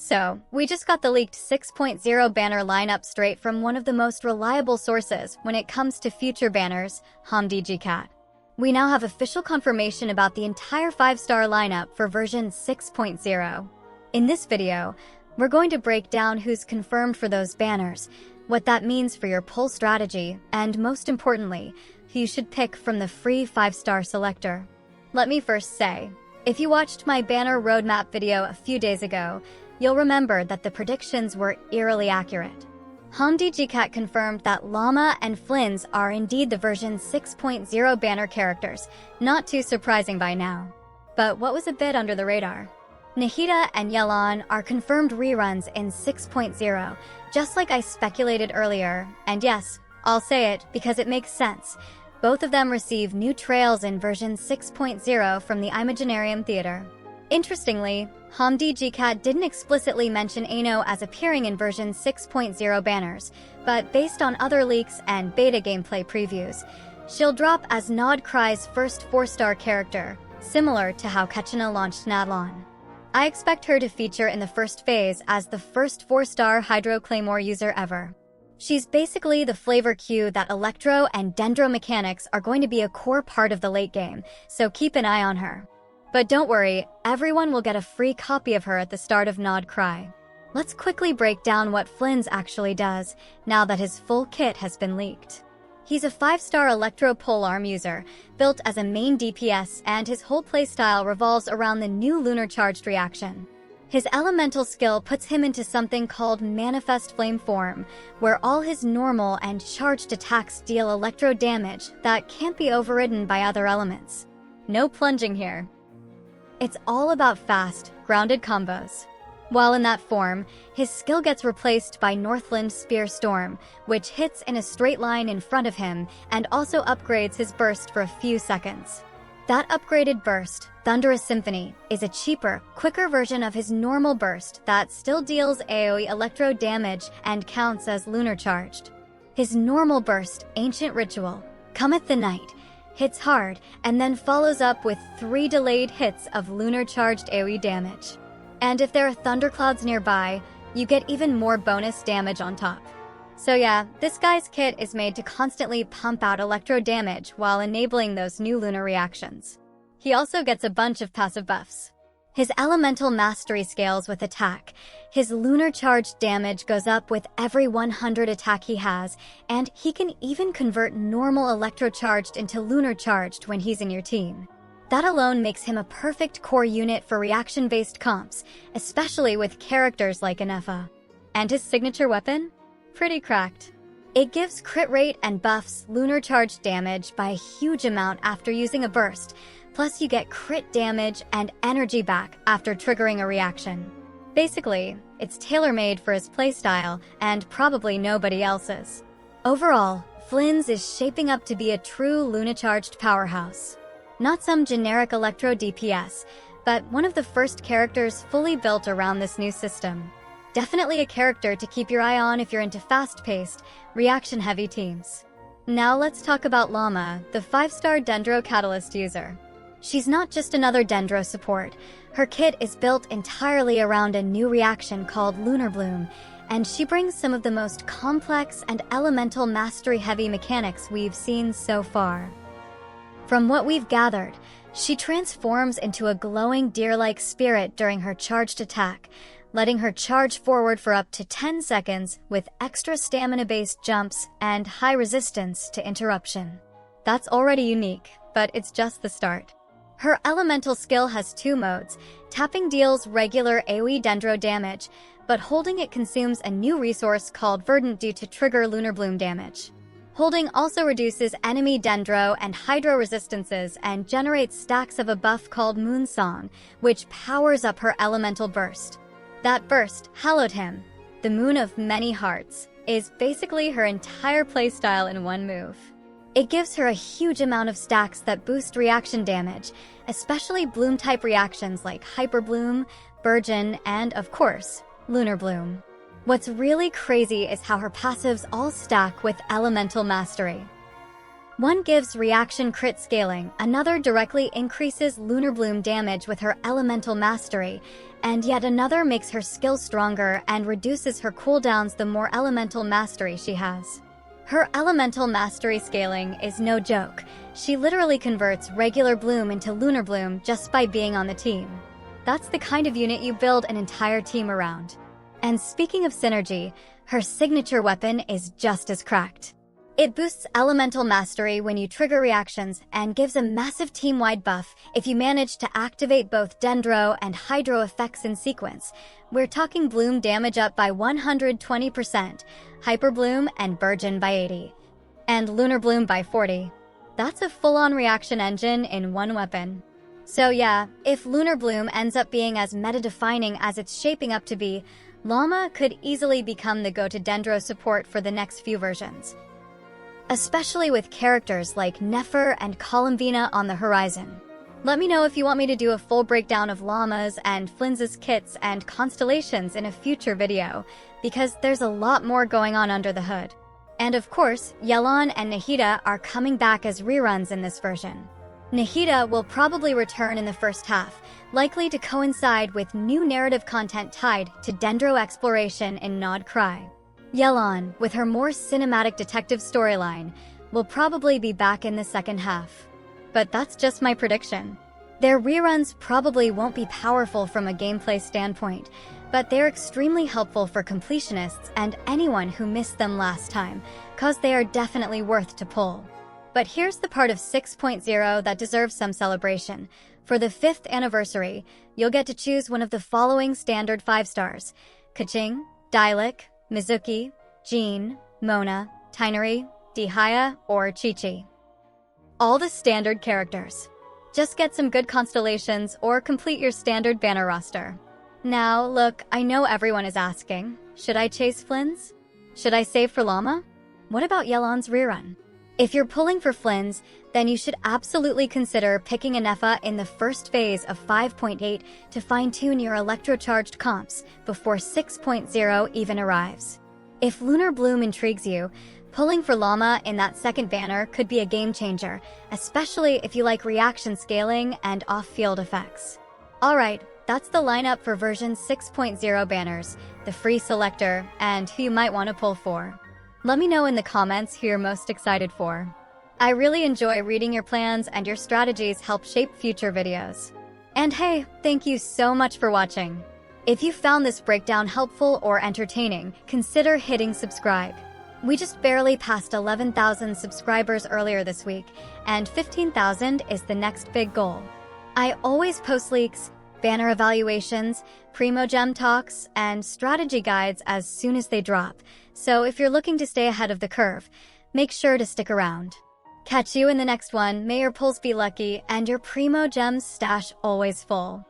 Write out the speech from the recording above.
So, we just got the leaked 6.0 banner lineup straight from one of the most reliable sources when it comes to future banners, HomDGCat. We now have official confirmation about the entire 5-star lineup for version 6.0. In this video, we're going to break down who's confirmed for those banners, what that means for your pull strategy, and most importantly, who you should pick from the free 5-star selector. Let me first say, if you watched my banner roadmap video a few days ago, you'll remember that the predictions were eerily accurate. HomDGCat confirmed that Lauma and Flins are indeed the version 6.0 banner characters, not too surprising by now. But what was a bit under the radar? Nahida and Yelan are confirmed reruns in 6.0, just like I speculated earlier, and yes, I'll say it because it makes sense. Both of them receive new trails in version 6.0 from the Imaginarium Theater. Interestingly, HomDGCat didn't explicitly mention Aino as appearing in version 6.0 banners, but based on other leaks and beta gameplay previews, she'll drop as Nod Cry's first 4-star character, similar to how Kechina launched Nadlon. I expect her to feature in the first phase as the first 4-star Hydro Claymore user ever. She's basically the flavor cue that Electro and Dendro mechanics are going to be a core part of the late game, so keep an eye on her. But don't worry, everyone will get a free copy of her at the start of Nod Cry. Let's quickly break down what Flins actually does, now that his full kit has been leaked. He's a 5-star Electro polearm user, built as a main DPS, and his whole playstyle revolves around the new Lunar Charged reaction. His elemental skill puts him into something called Manifest Flame form, where all his normal and charged attacks deal electro damage that can't be overridden by other elements. No plunging here. It's all about fast, grounded combos. While in that form, his skill gets replaced by Northland Spear Storm, which hits in a straight line in front of him and also upgrades his burst for a few seconds. That upgraded burst, Thunderous Symphony, is a cheaper, quicker version of his normal burst that still deals AoE electro damage and counts as lunar charged. His normal burst, Ancient Ritual, Cometh the Night, hits hard and then follows up with 3 delayed hits of lunar charged AoE damage. And if there are thunderclouds nearby, you get even more bonus damage on top. So yeah, this guy's kit is made to constantly pump out electro damage while enabling those new lunar reactions. He also gets a bunch of passive buffs. His elemental mastery scales with attack. His lunar charged damage goes up with every 100 attack he has, and he can even convert normal electro charged into lunar charged when he's in your team. That alone makes him a perfect core unit for reaction-based comps, especially with characters like Anefa. And his signature weapon? Pretty cracked. It gives crit rate and buffs lunar charged damage by a huge amount after using a burst, plus you get crit damage and energy back after triggering a reaction. Basically, it's tailor-made for his playstyle and probably nobody else's. Overall, Flins is shaping up to be a true lunar-charged powerhouse. Not some generic Electro DPS, but one of the first characters fully built around this new system. Definitely a character to keep your eye on if you're into fast-paced, reaction-heavy teams. Now let's talk about Lauma, the 5-star Dendro Catalyst user. She's not just another Dendro support. Her kit is built entirely around a new reaction called Lunar Bloom, and she brings some of the most complex and elemental mastery-heavy mechanics we've seen so far. From what we've gathered, she transforms into a glowing deer-like spirit during her charged attack, letting her charge forward for up to 10 seconds with extra stamina-based jumps and high resistance to interruption. That's already unique, but it's just the start. Her elemental skill has 2 modes. Tapping deals regular AoE Dendro damage, but holding it consumes a new resource called Verdant due to trigger Lunar Bloom damage. Holding also reduces enemy Dendro and Hydro resistances and generates stacks of a buff called Moonsong, which powers up her elemental burst. That burst, Hallowed Hymn, the Moon of Many Hearts, is basically her entire playstyle in one move. It gives her a huge amount of stacks that boost reaction damage, especially Bloom-type reactions like Hyper Bloom, Burgeon, and, of course, Lunar Bloom. What's really crazy is how her passives all stack with elemental mastery. One gives reaction crit scaling, another directly increases Lunar Bloom damage with her elemental mastery, and yet another makes her skill stronger and reduces her cooldowns the more elemental mastery she has. Her elemental mastery scaling is no joke. She literally converts regular Bloom into Lunar Bloom just by being on the team. That's the kind of unit you build an entire team around. And speaking of synergy, her signature weapon is just as cracked. It boosts elemental mastery when you trigger reactions and gives a massive team-wide buff if you manage to activate both Dendro and Hydro effects in sequence. We're talking Bloom damage up by 120%, Hyper Bloom and Burgeon by 80%, and Lunar Bloom by 40%. That's a full-on reaction engine in one weapon. So yeah, if Lunar Bloom ends up being as meta-defining as it's shaping up to be, Lauma could easily become the go-to Dendro support for the next few versions, especially with characters like Nefer and Columbina on the horizon. Let me know if you want me to do a full breakdown of Lauma's and Flins' kits and constellations in a future video, because there's a lot more going on under the hood. And of course, Yelan and Nahida are coming back as reruns in this version. Nahida will probably return in the first half, likely to coincide with new narrative content tied to Dendro exploration in Nod Cry. Yelan, with her more cinematic detective storyline, will probably be back in the second half. But that's just my prediction. Their reruns probably won't be powerful from a gameplay standpoint, but they're extremely helpful for completionists and anyone who missed them last time, cause they are definitely worth to pull. But here's the part of 6.0 that deserves some celebration. For the 5th anniversary, you'll get to choose one of the following standard 5 stars: Kaching, Dialek, Mizuki, Jean, Mona, Tinary, Dihaya, or Chi-Chi. All the standard characters. Just get some good constellations or complete your standard banner roster. Now, look, I know everyone is asking, should I chase Flins? Should I save for Lauma? What about Yelan's rerun? If you're pulling for Flins, then you should absolutely consider picking a Nefa in the first phase of 5.8 to fine-tune your electrocharged comps before 6.0 even arrives. If Lunar Bloom intrigues you, pulling for Lauma in that second banner could be a game-changer, especially if you like reaction scaling and off-field effects. Alright, that's the lineup for version 6.0 banners, the free Selector, and who you might want to pull for. Let me know in the comments who you're most excited for. I really enjoy reading your plans, and your strategies help shape future videos. And hey, thank you so much for watching. If you found this breakdown helpful or entertaining, consider hitting subscribe. We just barely passed 11,000 subscribers earlier this week, and 15,000 is the next big goal. I always post leaks, banner evaluations, Primo Gem talks, and strategy guides as soon as they drop, so if you're looking to stay ahead of the curve, make sure to stick around. Catch you in the next one. May your pulls be lucky and your Primo Gems stash always full.